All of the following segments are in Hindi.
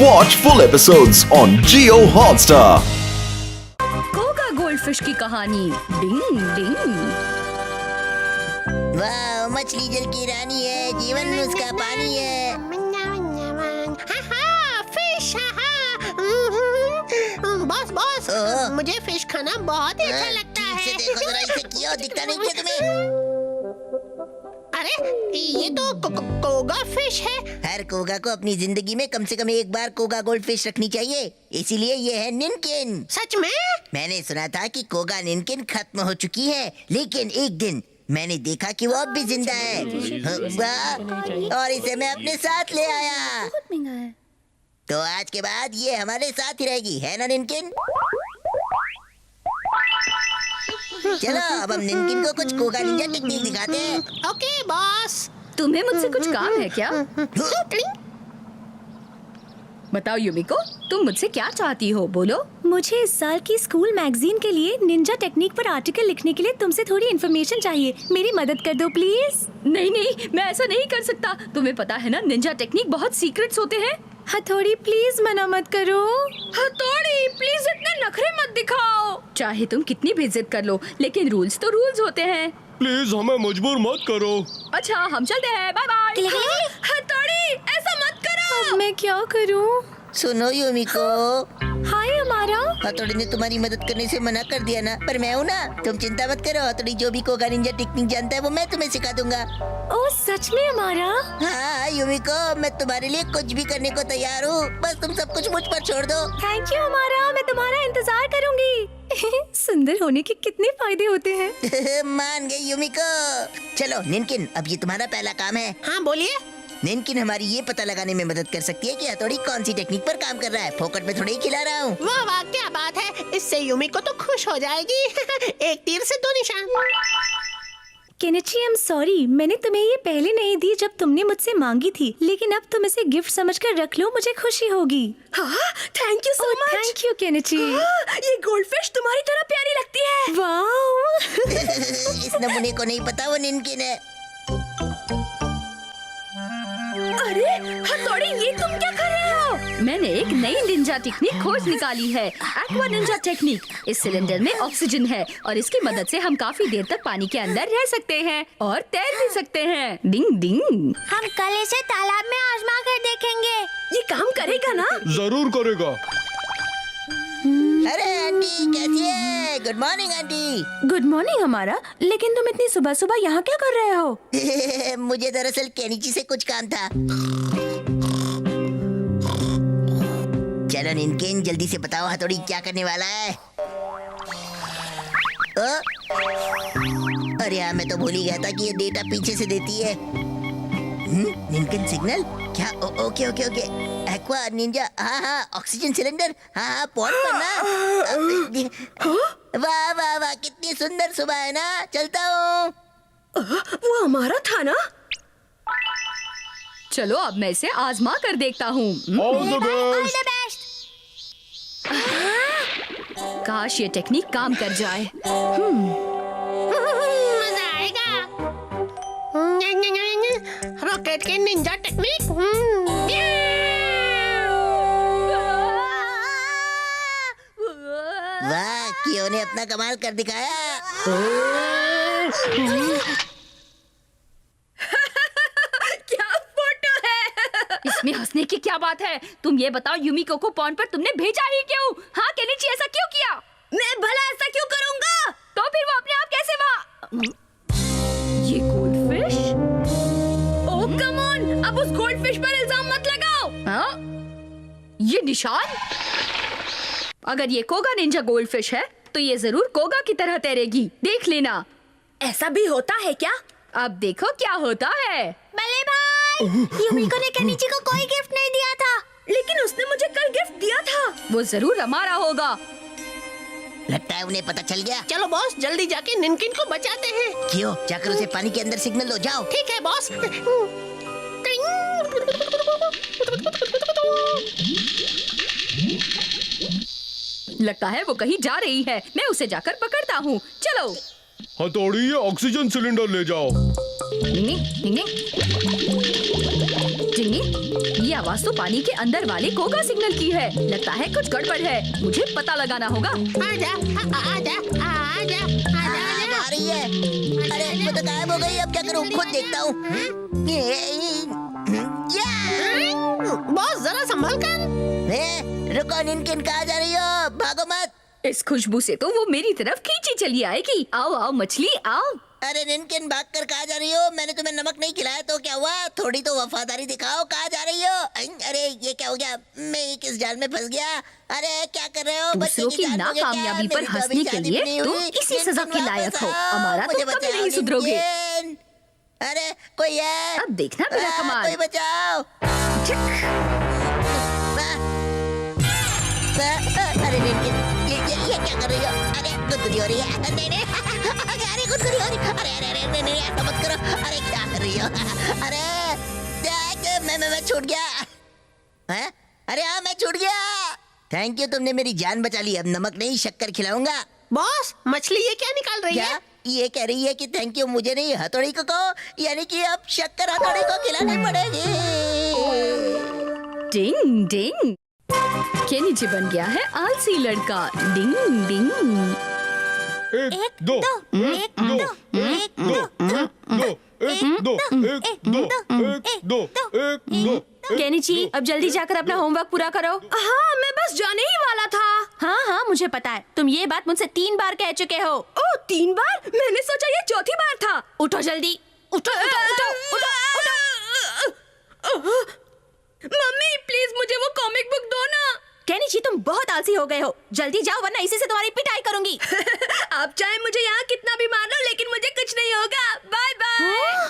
Watch full episodes on Jio Hotstar. Coca goldfish की कहानी। डिंग डिंग। वाह, मछली जल की रानी है, जीवन उसका पानी है। फिश। बॉस बॉस, मुझे फिश खाना बहुत ही अच्छा लगता है। ठीक से देखो जरा, इसे किया दिखता नहीं क्या तुम्हें? अरे ये तो कोगा फिश है। हर कोगा को अपनी जिंदगी में कम से कम एक बार कोगा गोल्ड फिश रखनी चाहिए, इसीलिए ये है निनकिन। सच में? मैंने सुना था कि कोगा निनकिन खत्म हो चुकी है, लेकिन एक दिन मैंने देखा कि वो अब भी जिंदा है। वाह, और इसे मैं अपने साथ ले आया। तो आज के बाद ये हमारे साथ ही रहेगी, है ना निनकिन? चलो अब हम निनकिन को कुछ कोगा निंजा टेक्निक दिखाते हैं। Okay boss. तुम्हें मुझसे कुछ काम है क्या? बताओ युमिको, तुम मुझसे क्या चाहती हो, बोलो। मुझे इस साल की स्कूल मैगजीन के लिए निंजा टेक्निक पर आर्टिकल लिखने के लिए तुमसे थोड़ी इन्फॉर्मेशन चाहिए। मेरी मदद कर दो प्लीज। नहीं नहीं, मैं ऐसा नहीं कर सकता। तुम्हें पता है ना, निंजा टेक्निक बहुत सीक्रेट्स होते हैं। हथौड़ी प्लीज मना मत करो। हथौड़ी प्लीज इतने नखरे मत दिखाओ। चाहे तुम कितनी भी जिद कर लो, लेकिन रूल्स तो रूल्स होते हैं। प्लीज हमें मजबूर मत करो। अच्छा हम चलते हैं, बाय बाय। हथौड़ी ऐसा मत करो। अब मैं क्या करूं? सुनो युमिको, हाय हमारा। हथौड़ी ने तुम्हारी मदद करने से मना कर दिया ना, पर मैं हूँ ना, तुम चिंता मत करो। हथौड़ी जो भी कोगा निंजा टेक्निक जानता है वो मैं तुम्हें सिखा दूंगा। ओ सच में हमारा? हाँ युमिको, मैं तुम्हारे लिए कुछ भी करने को तैयार हूँ, बस तुम सब कुछ मुझ पर छोड़ दो। थैंक यू हमारा, मैं तुम्हारा इंतजार करूंगी। सुंदर होने के कितने फायदे होते हैं। मान गई युमिको। चलो निनकिन, अब ये तुम्हारा पहला काम है। हाँ बोलिए। निनकिन हमारी ये पता लगाने में मदद कर सकती है कि हथौड़ी कौन सी टेक्निक पर काम कर रहा है। फोकट में थोड़ी ही खिला रहा हूँ। वाह वाह, क्या बात है, इससे युमिको तो खुश हो जाएगी। एक तीर से दो निशान। केनिची आई एम सॉरी, मैंने तुम्हें ये पहले नहीं दी जब तुमने मुझसे मांगी थी, लेकिन अब तुम इसे गिफ्ट समझकर रख लो, मुझे खुशी होगी। Thank you so much. Thank you Kenichi. ये गोल्डफिश तुम्हारी तरह प्यारी लगती है। वाह। इस नमूने को नहीं पता वो निनकिन है। अरे हथौड़ी, ये तुम क्या कर रहे हो? मैंने एक नई निंजा टेक्निक खोज निकाली है, एक्वा निंजा टेक्निक। इस सिलेंडर में ऑक्सीजन है और इसकी मदद से हम काफी देर तक पानी के अंदर रह सकते हैं और तैर भी सकते हैं। डिंग डिंग। हम कल इसे तालाब में आजमा कर देखेंगे। ये काम करेगा ना? जरूर करेगा। अरे आंटी कैसी है? Good morning aunty. Good morning हमारा, लेकिन तुम इतनी सुबह सुबह यहाँ क्या कर रहे हो? मुझे दरअसल केनिची से कुछ काम था। चलो निनकिन, जल्दी से बताओ हथौड़ी क्या करने वाला है। अरे यार, मैं तो भूल ही गया था कि ये डेटा पीछे से देती है। निनकिन सिग्नल क्या? Okay okay okay, aqua Ninja, हाँ हाँ, ऑक्सीजन सिलेंडर, हाँ हाँ, पॉइंट पर ना। वाह वाह वाह, कितनी सुंदर सुबह है ना। चलता हूँ। वो हमारा था ना? चलो अब मैं इसे आजमा कर देखता हूँ। All the best. काश ये टेक्निक काम कर जाए। मजा आएगा। रॉकेट के निंजा टेक्निक। वाह, कियो ने अपना कमाल कर दिखाया। क्या फोटो है? इसमें हंसने की क्या बात है? तुम ये बताओ, युमिको को पॉन्ड पर तुमने भेजा ही क्यों? हाँ केनिची, ऐसा क्यों किया? मैं भला ऐसा क्यों करूंगा? तो फिर वो अपने आप कैसे वहाँ? ये गोल्डफिश? ओह कम ऑन, अब उस गोल्डफिश पर इल्जाम मत लगाओ। हाँ? ये निशान? अगर ये कोगा निंजा गोल्डफिश है, तो ये जरूर कोगा की तरह तैरेगी। देख लेना। ऐसा भी होता है क्या? अब देखो क्या होता है। बल्ले भाई, युमिको ने केनिची को कोई गिफ्ट नहीं दिया था। लेकिन उसने मुझे कल गिफ्ट दिया था। वो जरूर हमारा होगा। लगता है उन्हें पता चल गया। चलो बॉस, जल्दी जाके निनकिन को बचाते हैं। कियो, जाकर उसे पानी के अंदर सिग्नल दो, जाओ। ठीक है बॉस। लगता है वो कहीं जा रही है। मैं उसे जाकर पकड़ता हूँ। चलो। हथौड़ी, ये ऑक्सीजन सिलेंडर ले जाओ। ये आवाज तो पानी के अंदर वाले कोका सिग्नल की है। लगता है कुछ गड़बड़ है, मुझे पता लगाना होगा। आजा आजा आजा आजा आ रही है। अरे वो तो गायब हो गई, अब क्या करूं? खुद देखता हूँ। बॉस जरा संभल कर। रुको निनकिन, कहाँ जा रही हो? भागो मत। इस खुशबू से तो वो मेरी तरफ खींची चली आएगी। आओ आओ मछली आओ। अरे निनकिन, भाग कर कहाँ जा रही हो? मैंने तुम्हें नमक नहीं खिलाया तो क्या हुआ? थोड़ी तो वफादारी दिखाओ। कहाँ जा रही हो? अरे ये क्या हो गया? मैं ये किस जाल में फंस गया? अरे क्या कर रहे हो? दूसरों की नाकामयाबी पर हंसने के लिए तुम इसी सजा के लायक हो। हमारा तो कभी नहीं सुधरोगे। अरे कोई है? अब देखना मेरा कमाल। कोई बचाओ। अरे निनकिन, ये क्या कर रही हो? अरे गुदगुदी हो रही है। नहीं नहीं, अरे गुदगुदी हो रही है। अरे अरे अरे नहीं नहीं, ऐसा मत करो। अरे क्या कर रही हो? अरे मैं छूट गया। हैं? अरे हाँ, मैं छूट गया। थैंक यू, तुमने मेरी जान बचा ली। अब नमक नहीं शक्कर खिलाऊंगा। बॉस मछली ये क्या निकाल रही है? क्या ये कह रही है कि थैंक यू मुझे नहीं, हथौड़ी को कहो। यानी कि अब शक्कर हथौड़ी को खिलानी पड़ेगी। डिंग डिंग, केनिची बन गया है आलसी लड़का। डिंग डिंग। एक दो एक दो एक दो एक दो एक दो एक दो एक दो। केनिची, अब जल्दी जाकर अपना होमवर्क पूरा करो। हाँ, मैं बस जाने ही वाला था। हाँ हाँ, मुझे पता है। तुम ये बात मुझसे 3 बार कह चुके हो। ओह, 3 बार? मैंने सोचा ये 4थी बार था। उठो जल्दी, उठो उठो उठो उठो उठो। मम्मी प्लीज मुझे वो कॉमिक बुक दो ना। केनिची, तुम बहुत आलसी हो गए हो। जल्दी जाओ वरना इसी से तुम्हारी पिटाई करूंगी। आप चाहे मुझे यहाँ कितना भी मार लो, लेकिन मुझे कुछ नहीं होगा। Bye bye.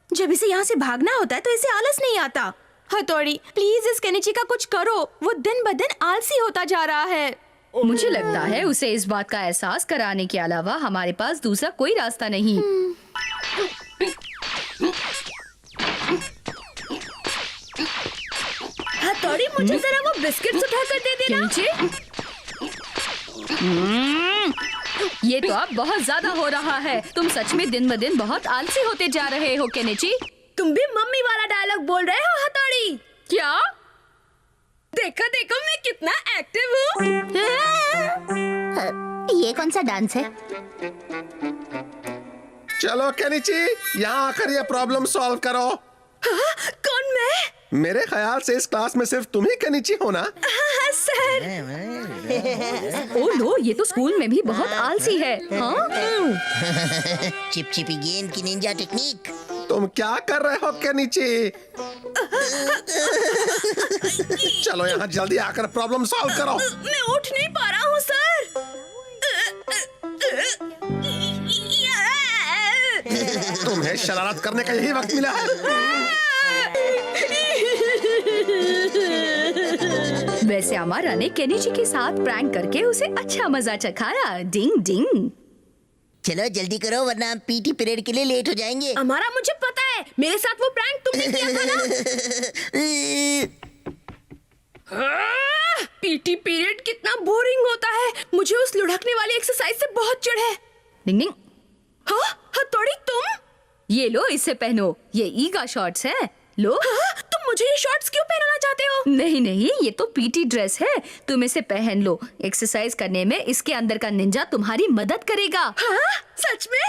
जब इसे यहाँ से भागना होता है तो इसे आलस नहीं आता। हथौड़ी, प्लीज इस केनिची का कुछ करो। वो दिन ब दिन आलसी होता जा रहा है। मुझे लगता है उसे इस बात का एहसास कराने के अलावा हमारे पास दूसरा कोई रास्ता नहीं। हथौड़ी, मुझे जरा वो बिस्किट्स उठा कर दे देना। ये तो अब बहुत ज्यादा हो रहा है। तुम सच में दिन ब दिन बहुत आलसी होते जा रहे हो केनिची। तुम भी मम्मी वाला डायलॉग बोल रहे हो हथौड़ी। क्या? देखो देखो मैं कितना एक्टिव हूँ। ये कौन सा डांस है? चलो केनिची, यहाँ आकर ये प्रॉब्लम सॉल्व करो। कौन, मैं? मेरे ख्याल से इस क्लास में सिर्फ तुम ही केनिची हो ना? हाँ सर। ओह नो, ये तो स्कूल में भी बहुत आलसी है। हाँ? चिपचिपी गेंद की निंजा टेक्निक। तुम क्या कर रहे हो केनिची? चलो यहाँ जल्दी आकर प्रॉब्लम सॉल्व करो। मैं उठ नहीं पा रहा हूँ सर। तुम्हें शरारत करने का यही वक्त मिला है। वैसे अमारा ने केनिची के साथ प्रैंक करके उसे अच्छा मजा चखाया। डिंग डिंग। चलो जल्दी करो वरना हम पीटी पीरियड के लिए लेट हो जाएंगे। हमारा, मुझे पता है, मेरे साथ वो प्रैंक तुमने किया था ना। पीटी पीरियड कितना बोरिंग होता है। मुझे उस लुढ़कने वाली एक्सरसाइज से बहुत चिढ़ है। डिंग डिंग। हाँ, हथौड़ी तुम? ये लो, इसे पहनो। ये ईगा शॉर्ट्स है। लो। हाँ, तुम मुझे ये शॉर्ट्स क्यों पहनाना चाहते हो? नहीं नहीं, ये तो पीटी ड्रेस है। तुम इसे पहन लो। एक्सरसाइज करने में इसके अंदर का निंजा तुम्हारी मदद करेगा। हाँ, सच में?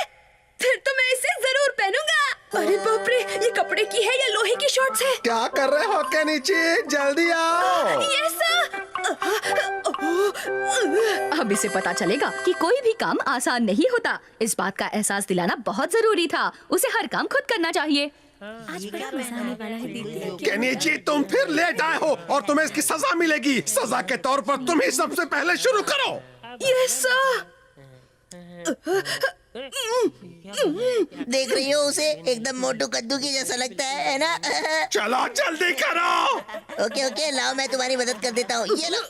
फिर तो मैं इसे जरूर पहनूंगा। अरे बाप रे, ये कपड़े की है या लोहे की शॉर्ट्स है? क्या कर रहे हो केनिची? जल्दी आओ। Yes sir. अब इसे पता चलेगा कि कोई भी काम आसान नहीं होता। इस बात का एहसास दिलाना बहुत जरूरी था। उसे हर काम खुद करना चाहिए। आज बड़ा मजा आने वाला है दीदी। केनिची, तुम फिर लेट आए हो और तुम्हें इसकी सजा मिलेगी। सजा के तौर पर तुम ही सबसे पहले शुरू करो। Yes sir. देख रही हो उसे? एकदम मोटू कद्दू की जैसा लगता है ना? चलो जल्दी करो। ओके ओके, लाओ मैं तुम्हारी मदद कर देता हूँ। ये लो।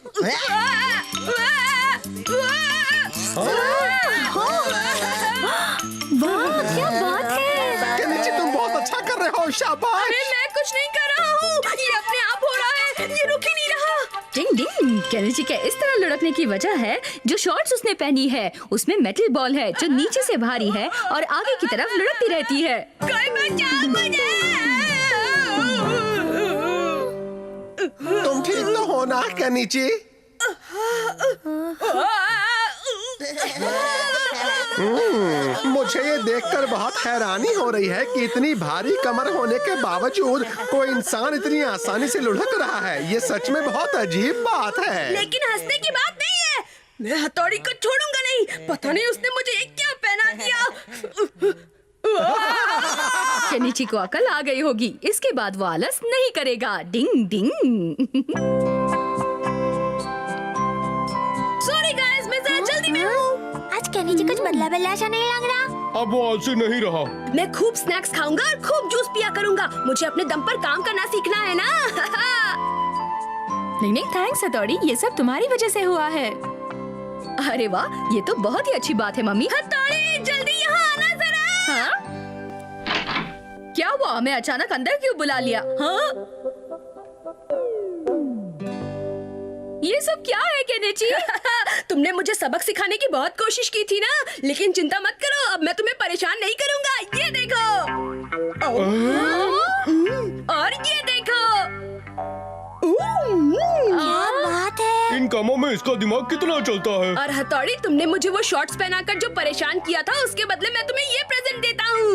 वाह, क्या बात है। केनिची, तुम बहुत अच्छा कर रहे हो। शाबाश। अरे मैं कुछ नहीं कर रहा हूँ, ये अपने आप हो रहा है। ये रुक ही नहीं रहा। डिंग डिंग। केनिची के इस तरह लुढ़कने की वजह है जो शॉर्ट्स उसने पहनी है उसमें मेटल बॉल है जो नीचे से भारी है और आगे की तरफ लुढ़कती रहती है। कोई बचाओ मुझे। तुम ठीक तो हो ना केनिची? मुझे ये देखकर बहुत हैरानी हो रही है कि इतनी भारी कमर होने के बावजूद कोई इंसान इतनी आसानी से लुढ़क रहा है। ये सच में बहुत अजीब बात है। लेकिन हंसने की बात नहीं है। मैं हथौड़ी को छोड़ूंगा नहीं। पता नहीं उसने मुझे क्या पहना दिया। केनिची को अकल आ गई होगी, इसके बाद वो आलस नहीं करेगा। डिंग डिंग। सॉरी गाइस, मैं जरा जल्दी में हूँ। आज केनिची कुछ बदला बदला सा नहीं लग रहा। अब वो आलसी नहीं रहा। मैं खूब स्नैक्स खाऊंगा और खूब जूस पिया करूंगा। मुझे अपने दम पर काम करना सीखना है ना। नहीं नहीं, थैंक्स हथौड़ी, ये सब तुम्हारी वजह से हुआ है। अरे वाह, ये तो बहुत ही अच्छी बात है मम्मी। हथौड़ी जल्दी यहाँ आना जरा। हाँ? क्या हुआ, हमें अचानक अंदर क्यों बुला लिया? हाँ? ये सब क्या है केनिची? तुमने मुझे सबक सिखाने की बहुत कोशिश की थी ना, लेकिन चिंता मत करो, अब मैं तुम्हें परेशान नहीं करूंगा। ये देखो। और ये देखो। क्या बात है? इन कामों में इसका दिमाग कितना चलता है। और हथौड़ी, तुमने मुझे वो शॉर्ट्स पहनाकर जो परेशान किया था, उसके बदले मैं तुम्हें ये प्रेजेंट देता हूँ।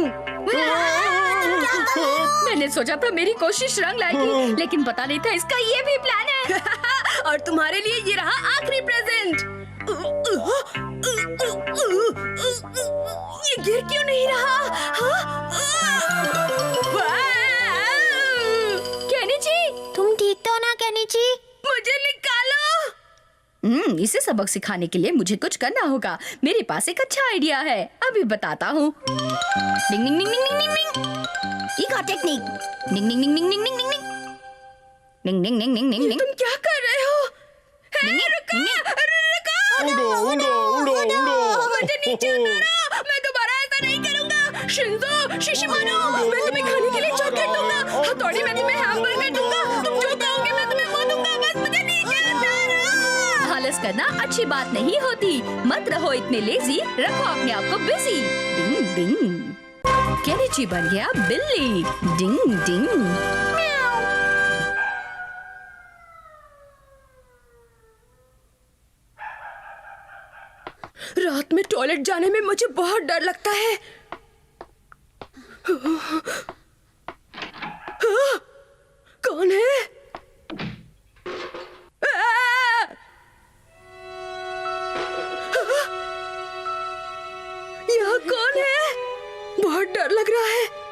मैंने सोचा था मेरी कोशिश रंग लाएगी, लेकिन पता नहीं था इसका ये भी प्लान है। और तुम्हारे लिए ये रहा आखिरी प्रेजेंट। ये गिर क्यों नहीं रहा? केनिची, तुम ठीक तो हो ना केनिची? मुझे निकालो। इसे सबक सिखाने के लिए मुझे कुछ करना होगा। मेरे पास एक अच्छा आइडिया है, अभी बताता हूँ। डिंग डिंग डिंग डिंग डिंग डिंग। Ego technique. डिंग डिंग डिंग डिंग डिंग डिंग डिंग। डिंग डिंग डिंग डिंग डिंग डिंग। तुम क्या कर रहे हो? रुको। उड़ो उड़ो उड़ो उड़ो। मुझे नीचे उतारो। मैं दोबारा ऐसा नहीं करूंगा। शिंजो, शिशिमानो, मैं तुम्हें खाने के लिए चॉकलेट दूंगा। हथौड़ी, मैं तुम्हें हैमबर्गर दूंगा। तुम जो कहोगे मैं तुम्हें वो दूंगा। बस मुझे नीचे उतारो। आलस करना अच्छी बात नहीं होती। मत रहो इतने लेजी, रखो अपने आप को बिजी। डिंग डिंग। केनिची बन गया बिल्ली। डिंग डिंग। रात में टॉयलेट जाने में मुझे बहुत डर लगता है। कौन है? यहाँ कौन है? बहुत डर लग रहा है।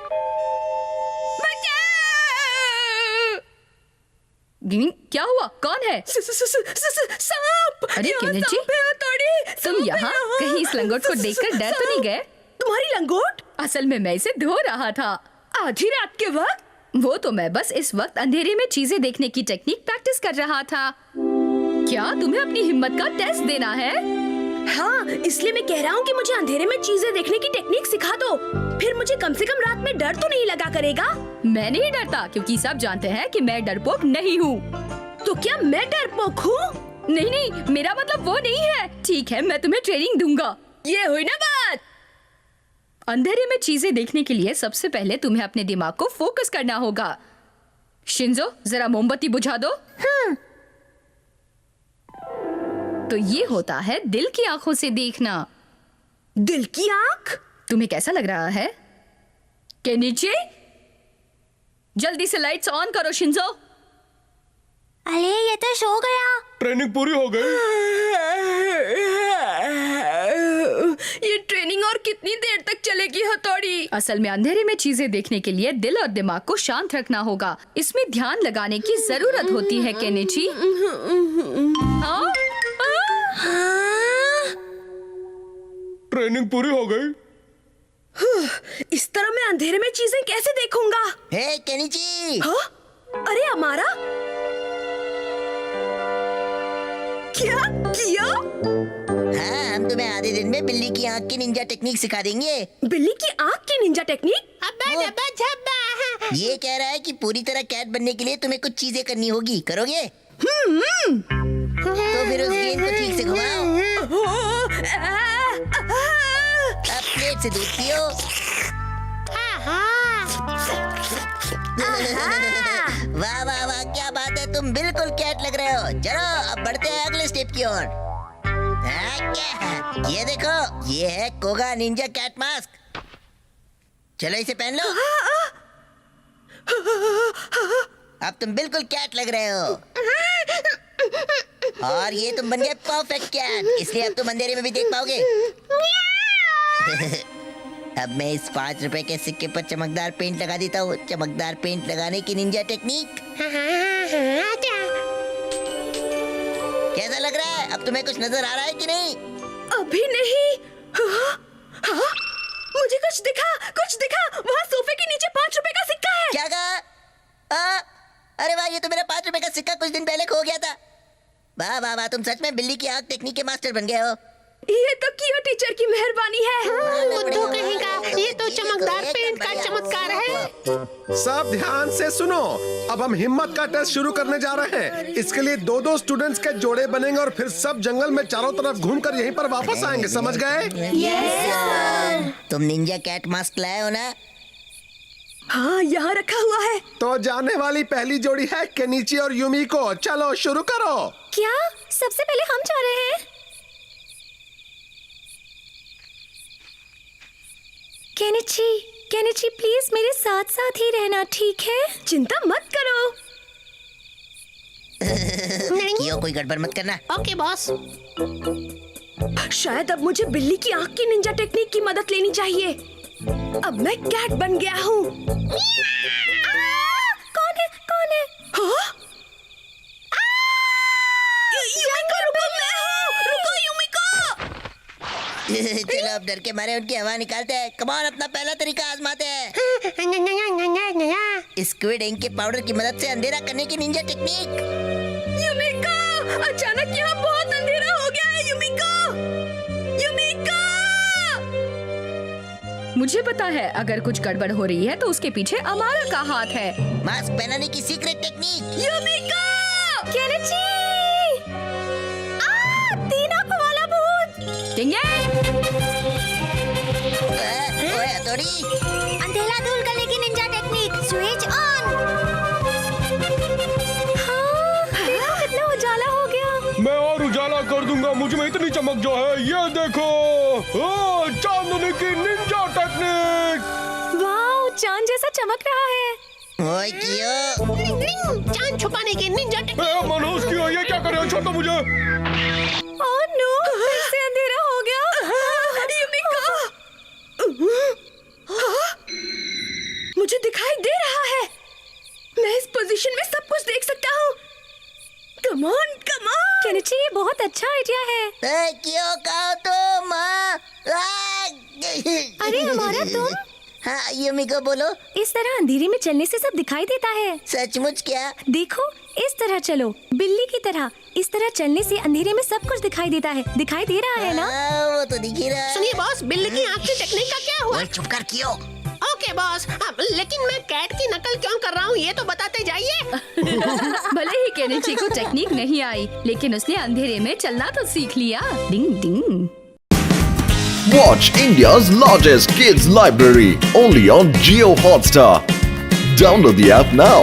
डिंग, क्या हुआ? कौन है? सांप। अरे यहाँ केनिची, सांप है, हथौड़ी। तुम सांप यहाँ है। कहीं इस लंगोट को देखकर डर तो नहीं गए? तुम्हारी लंगोट? असल में मैं इसे धो रहा था। आधी रात के वक्त? वो तो मैं बस इस वक्त अंधेरे में चीजें देखने की टेक्निक प्रैक्टिस कर रहा था। क्या तुम्हें अपनी हिम्मत का टेस्ट देना है? हाँ, इसलिए मैं कह रहा हूँ कि मुझे अंधेरे में चीजें देखने की टेक्निक सिखा दो। फिर मुझे कम से कम रात में डर तो नहीं लगा करेगा। मैं नहीं डरता, क्योंकि सब जानते हैं कि मैं डरपोक नहीं हूँ। तो क्या मैं डरपोक हूँ? नहीं नहीं, मेरा मतलब वो नहीं है। ठीक है, मैं तुम्हें ट्रेनिंग दूंगा। ये हुई ना बात। अंधेरे में चीजें देखने के लिए सबसे पहले तुम्हें अपने दिमाग को फोकस करना होगा। शिंजो, जरा मोमबत्ती बुझा दो। तो ये होता है दिल की आंखों से देखना। दिल की आंख? तुम्हें कैसा लग रहा है? केनिची, जल्दी से लाइट्स ऑन करो। शिंजो, अरे ये तो सो गया। ट्रेनिंग पूरी हो गई। ये ट्रेनिंग और कितनी देर तक चलेगी हथौड़ी? असल में अंधेरे में चीजें देखने के लिए दिल और दिमाग को शांत रखना होगा। इसमें ध्यान लगाने की जरूरत होती है केनिची। हाँ? ट्रेनिंग पूरी हो गई। इस तरह मैं अंधेरे में चीजें कैसे देखूंगा? हे केनिची, हाँ? अरे हमारा क्या किया? हाँ, हम तुम्हें आधे दिन में बिल्ली की आंख की निंजा टेक्निक सिखा देंगे। बिल्ली की आंख की निंजा टेक्निक? अब्बा झब्बा। ये कह रहा है कि पूरी तरह कैट बनने के लिए तुम्हें कुछ चीजें करनी होगी। करोगे? तो फिर उस गेंद को ठीक से घुमाओ। अब प्लेट से दूध पियो। वाह वाह वाह, क्या बात है, तुम बिल्कुल कैट लग रहे हो। चलो अब बढ़ते हैं अगले स्टेप की ओर। क्या है? ये देखो, ये है कोगा निंजा कैट मास्क। चलो इसे पहन लो। अब तुम बिल्कुल कैट लग रहे हो। और ये तुम बन गए परफेक्ट कैट, इसलिए अब तुम अंधेरे में भी देख पाओगे। अब मैं इस 5 रुपए के सिक्के पर चमकदार पेंट लगा देता हूँ। चमकदार पेंट लगाने की निंजा टेक्निक। कैसा लग रहा है? अब तुम्हें कुछ नजर आ रहा है कि नहीं? अभी नहीं। हाँ? मुझे कुछ दिखा। वहाँ सोफे के नीचे 5 रुपए का सिक्का है। क्या कहा? अरे वाह, ये तो मेरा 5 रुपए का सिक्का कुछ दिन पहले खो गया था। वाह वाह वाह, तुम सच में बिल्ली की आंख टेक्निक के मास्टर बन गए हो। ये तो कियो टीचर की मेहरबानी है। बुद्धू कहेगा, ये तो चमकदार पेंट का चमत्कार है। सब ध्यान से सुनो। अब हम हिम्मत का टेस्ट शुरू करने जा रहे हैं। इसके लिए 2-2 स्टूडेंट्स के जोड़े बनेंगे और फिर सब जंगल में चारों तरफ घूमकर यहीं पर वापस आएंगे, समझ गए? तुम निंजा कैट मास्क लाए हो ना? हाँ, यहाँ रखा हुआ है। तो जाने वाली पहली जोड़ी है केनिची और यूमिको। चलो शुरू करो। क्या? सबसे पहले हम जा रहे हैं? केनिची प्लीज मेरे साथ साथ ही रहना, ठीक है? चिंता मत करो। कियो, कोई गड़बड़ मत करना। Okay boss. शायद अब मुझे बिल्ली की आंख की निंजा टेक्निक की मदद लेनी चाहिए। अब मैं कैट बन गया हूँ। कौन है? हाँ? यूमिको, रुको, मैं हूँ। रुको यूमिको। चलो अब डर के मारे उनकी हवा निकालते हैं। कम ऑन, अपना पहला तरीका आजमाते हैं। स्क्विड इंक के पाउडर की मदद से अंधेरा करने की निंजा टेक्निक। यूमिको, अचानक यहाँ बहुत अंधेरा हो गया है। यूमिको। मुझे पता है, अगर कुछ गड़बड़ हो रही है तो उसके पीछे अमारा का हाथ है। मास्क पहनाने की सीक्रेट टेक्निक। यूमिको! केनिची! 3 आंखों वाला भूत! टिंगे! ओए हथौड़ी। अंधेरा दूर करने की निंजा टेक्निक। Switch on. हाँ, देखो कितना उजाला हो गया। मैं और उजाला कर दूंगा, मुझ में इतनी चमक जो है। ये देखो, चांदनी की निंजा टेक्निक। वाह, चांद जैसा चमक रहा है। ओए कियो। चांद छुपाने की निंजा टेक्निक। मनोज कियो, ये क्या कर रहे हो? छोड़ो मुझे। ओह नो, फिर से अंधेरा हो गया। यूमिको! मुझे दिखाई दे रहा है। मैं इस पोजीशन में सब कुछ देख सकता हूँ। Come on. केनिची, ये बहुत अच्छा आइडिया है। कियो, कहो तो माँ। अरे हमारा तुम। हाँ यूमिको, बोलो। इस तरह अंधेरे में चलने से सब दिखाई देता है। सचमुच क्या? देखो, इस तरह चलो, बिल्ली की तरह। इस तरह चलने से अंधेरे में सब कुछ दिखाई देता है। दिखाई दे रहा है ना? वो तो दिख ही रहा है। सुनिए बॉस, बिल्ली की आंख की टेक्निक का क्या हुआ? ओए चुप कर कियो। ओके बॉस, लेकिन मैं कैट की नकल क्यों कर रहा हूँ ये तो बताते जाइए। भले ही केनिची को टेक्निक नहीं आई, लेकिन उसने अंधेरे में चलना तो सीख लिया। डिंग डिंग। Watch India's largest kids library only on Jio Hotstar. Download the app now.